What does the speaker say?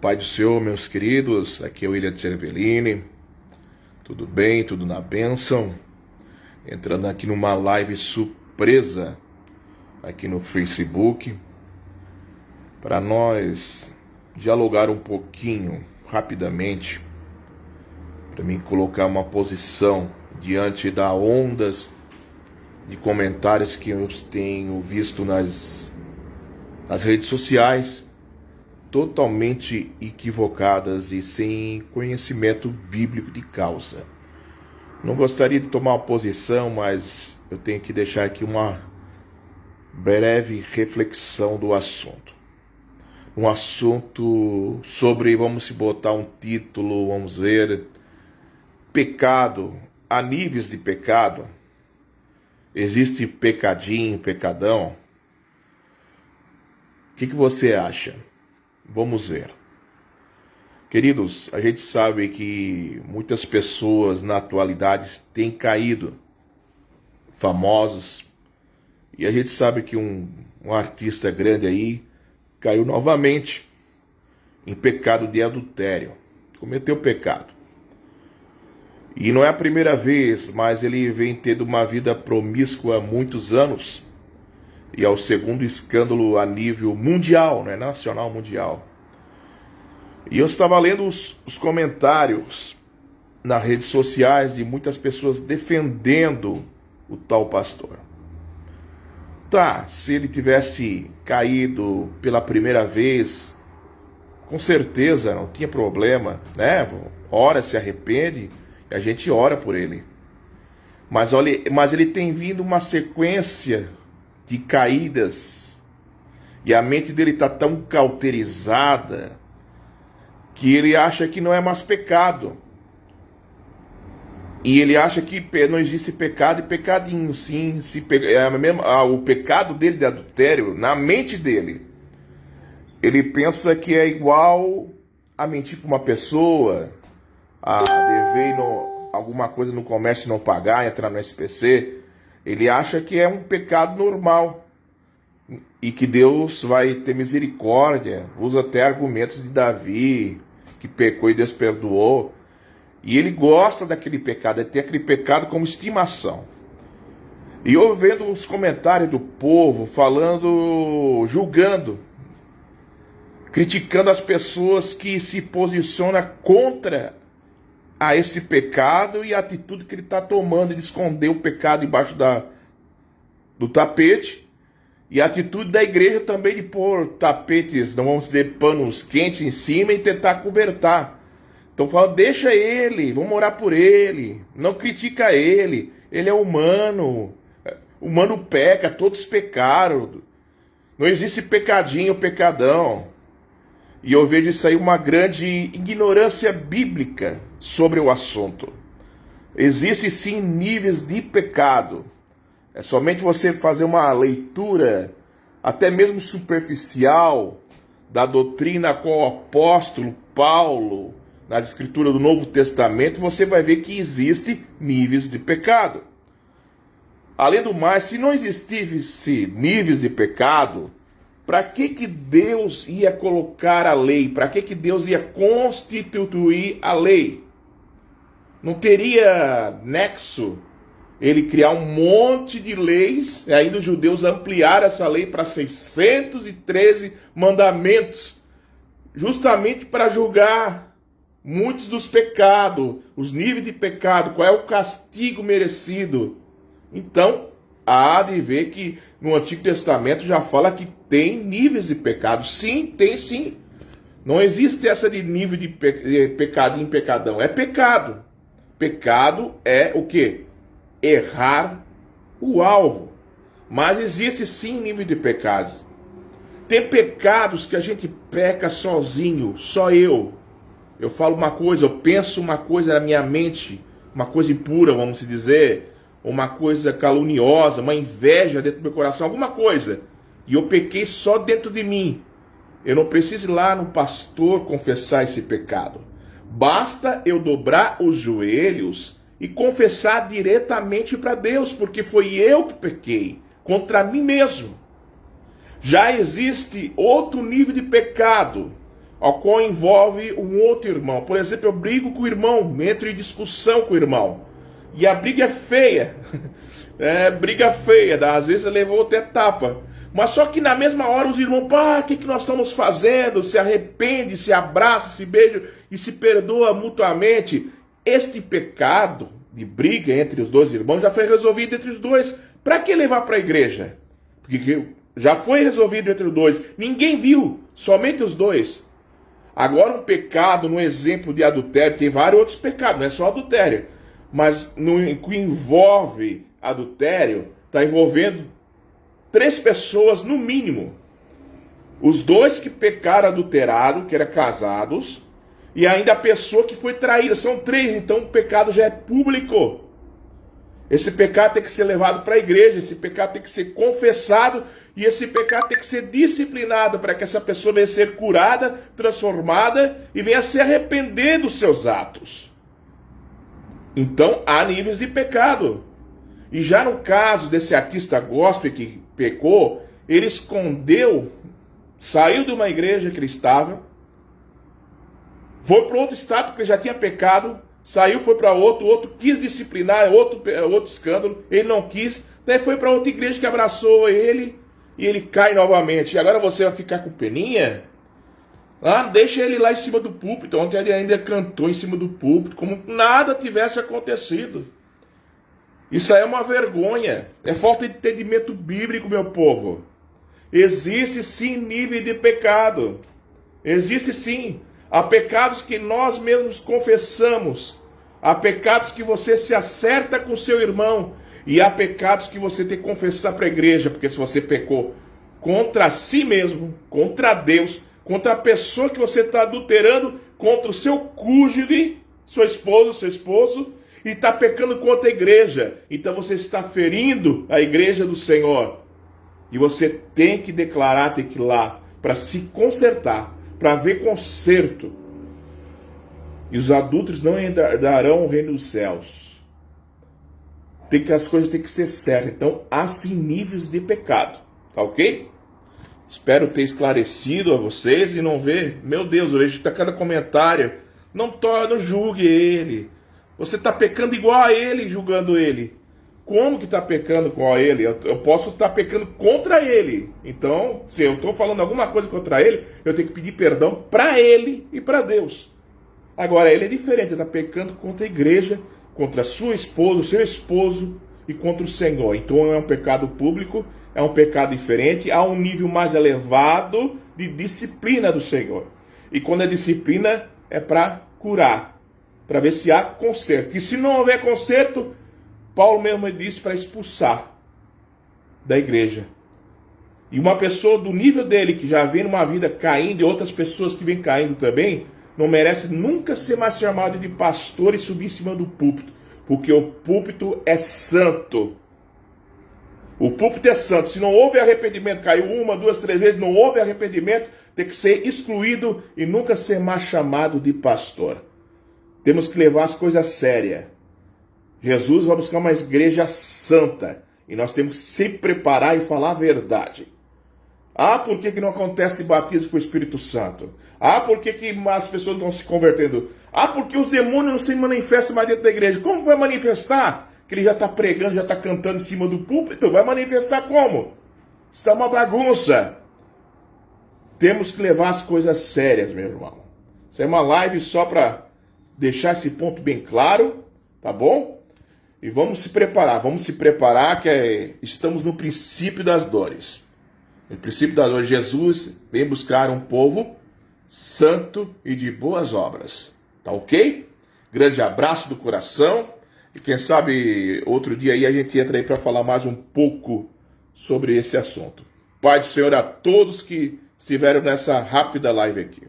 Pai do Senhor, meus queridos, aqui é o William Cervellini. Tudo bem? Tudo na bênção? Entrando aqui numa live surpresa aqui no Facebook para nós dialogar um pouquinho, rapidamente, para mim colocar uma posição diante das ondas de comentários que eu tenho visto nas redes sociais, totalmente equivocadas e sem conhecimento bíblico de causa. Não gostaria de tomar uma posição, mas eu tenho que deixar aqui uma breve reflexão do assunto. Um assunto sobre, vamos botar um título, vamos ver, pecado, há níveis de pecado. Existe pecadinho, pecadão? O que você acha? Vamos ver. Queridos, a gente sabe que muitas pessoas na atualidade têm caído, famosos, e a gente sabe que um artista grande aí caiu novamente em pecado de adultério, cometeu pecado. E não é a primeira vez, mas ele vem tendo uma vida promíscua há muitos anos. E é o segundo escândalo a nível mundial, né? Nacional, mundial. E eu estava lendo os comentários nas redes sociais de muitas pessoas defendendo o tal pastor. Tá, se ele tivesse caído pela primeira vez, com certeza não tinha problema, né? Ora, se arrepende e a gente ora por ele. Mas olha, ele tem vindo uma sequência de caídas, e a mente dele está tão cauterizada que ele acha que não é mais pecado, e ele acha que não existe pecado e pecadinho. Sim, o pecado dele de adultério, na mente dele, ele pensa que é igual a mentir para uma pessoa, a dever alguma coisa no comércio e não pagar, entrar no SPC. Ele acha que é um pecado normal e que Deus vai ter misericórdia. Usa até argumentos de Davi, que pecou e Deus perdoou. E ele gosta daquele pecado, ele tem aquele pecado como estimação. E eu vendo os comentários do povo falando, julgando, criticando as pessoas que se posicionam contra a esse pecado e a atitude que ele está tomando de esconder o pecado embaixo do tapete, e a atitude da igreja também de pôr tapetes, não vamos dizer panos quentes em cima e tentar cobertar. Então falando, deixa ele, vamos orar por ele, não critica ele é humano, humano peca, todos pecaram, não existe pecadinho, pecadão. E eu vejo isso aí uma grande ignorância bíblica sobre o assunto. Existem sim níveis de pecado. É somente você fazer uma leitura, até mesmo superficial, da doutrina com o apóstolo Paulo, nas escrituras do Novo Testamento, você vai ver que existem níveis de pecado. Além do mais, se não existisse níveis de pecado, para que Deus ia colocar a lei? Para que Deus ia constituir a lei? Não teria nexo ele criar um monte de leis, e ainda os judeus ampliaram essa lei para 613 mandamentos, justamente para julgar muitos dos pecados, os níveis de pecado, qual é o castigo merecido. Então, há de ver que no Antigo Testamento já fala que tem níveis de pecado. Sim, tem sim. Não existe essa de nível de pecadinho, pecadão. É pecado. Pecado é o quê? Errar o alvo. Mas existe sim nível de pecados. Tem pecados que a gente peca sozinho, só eu. Eu falo uma coisa, eu penso uma coisa na minha mente, uma coisa impura, vamos dizer, uma coisa caluniosa, uma inveja dentro do meu coração, alguma coisa, e eu pequei só dentro de mim. Eu não preciso ir lá no pastor confessar esse pecado. Basta eu dobrar os joelhos e confessar diretamente para Deus, porque foi eu que pequei contra mim mesmo. Já existe outro nível de pecado, ao qual envolve um outro irmão. Por exemplo, eu brigo com o irmão, entro em discussão com o irmão. E a briga é feia. É briga feia, às vezes levou até tapa. Mas só que na mesma hora os irmãos, pá, o que nós estamos fazendo? Se arrepende, se abraça, se beija e se perdoa mutuamente. Este pecado de briga entre os dois irmãos já foi resolvido entre os dois. Para que levar para a igreja? Porque já foi resolvido entre os dois. Ninguém viu, somente os dois. Agora um pecado, no exemplo de adultério, tem vários outros pecados, não é só adultério. Mas no que envolve adultério, está envolvendo 3 pessoas no mínimo. Os 2 que pecaram adulterado, que eram casados, e ainda a pessoa que foi traída. São 3, então o pecado já é público. Esse pecado tem que ser levado para a igreja, esse pecado tem que ser confessado, e esse pecado tem que ser disciplinado para que essa pessoa venha ser curada, transformada e venha se arrepender dos seus atos. Então há níveis de pecado. E já no caso desse artista gospel que pecou, ele escondeu, saiu de uma igreja que ele estava, foi para outro estado porque ele já tinha pecado, saiu, foi para outro quis disciplinar, outro escândalo, ele não quis, daí foi para outra igreja que abraçou ele e ele cai novamente. E agora você vai ficar com peninha? Ah, deixa ele lá em cima do púlpito. Ontem ele ainda cantou em cima do púlpito, como nada tivesse acontecido. Isso aí é uma vergonha. É falta de entendimento bíblico, meu povo. Existe sim nível de pecado. Existe sim. Há pecados que nós mesmos confessamos. Há pecados que você se acerta com seu irmão. E há pecados que você tem que confessar para a igreja. Porque se você pecou contra si mesmo, contra Deus, contra a pessoa que você está adulterando, contra o seu cônjuge, sua esposa, seu esposo, e está pecando contra a igreja. Então você está ferindo a igreja do Senhor. E você tem que declarar, tem que ir lá, para se consertar, para ver conserto. E os adúlteros não herdarão o reino dos céus. As coisas têm que ser certas. Então há sim níveis de pecado. Tá ok? Espero ter esclarecido a vocês e não ver. Meu Deus, eu vejo que cada comentário. Não julgue ele. Você está pecando igual a ele, julgando ele. Como que está pecando com ele? Eu posso estar pecando contra ele. Então, se eu estou falando alguma coisa contra ele, eu tenho que pedir perdão para ele e para Deus. Agora, ele é diferente. Ele está pecando contra a igreja, contra a sua esposa, o seu esposo e contra o Senhor. Então, é um pecado público, é um pecado diferente. Há um nível mais elevado de disciplina do Senhor. E quando é disciplina, é para curar. Para ver se há conserto. E se não houver conserto, Paulo mesmo disse para expulsar da igreja. E uma pessoa do nível dele, que já vem numa vida caindo, e outras pessoas que vêm caindo também, não merece nunca ser mais chamado de pastor e subir em cima do púlpito. Porque o púlpito é santo. O púlpito é santo. Se não houve arrependimento, caiu 1, 2, 3 vezes, não houve arrependimento, tem que ser excluído e nunca ser mais chamado de pastor. Temos que levar as coisas sérias. Jesus vai buscar uma igreja santa. E nós temos que se preparar e falar a verdade. Ah, por que não acontece batismo com o Espírito Santo? Ah, por que as pessoas não estão se convertendo? Ah, porque os demônios não se manifestam mais dentro da igreja. Como vai manifestar? Que ele já está pregando, já está cantando em cima do púlpito. Vai manifestar como? Isso é uma bagunça. Temos que levar as coisas sérias, meu irmão. Isso é uma live só para deixar esse ponto bem claro, tá bom? E vamos se preparar que estamos no princípio das dores. No princípio das dores, Jesus vem buscar um povo santo e de boas obras, tá ok? Grande abraço do coração, e quem sabe outro dia aí a gente entra aí para falar mais um pouco sobre esse assunto. Pai do Senhor a todos que estiveram nessa rápida live aqui.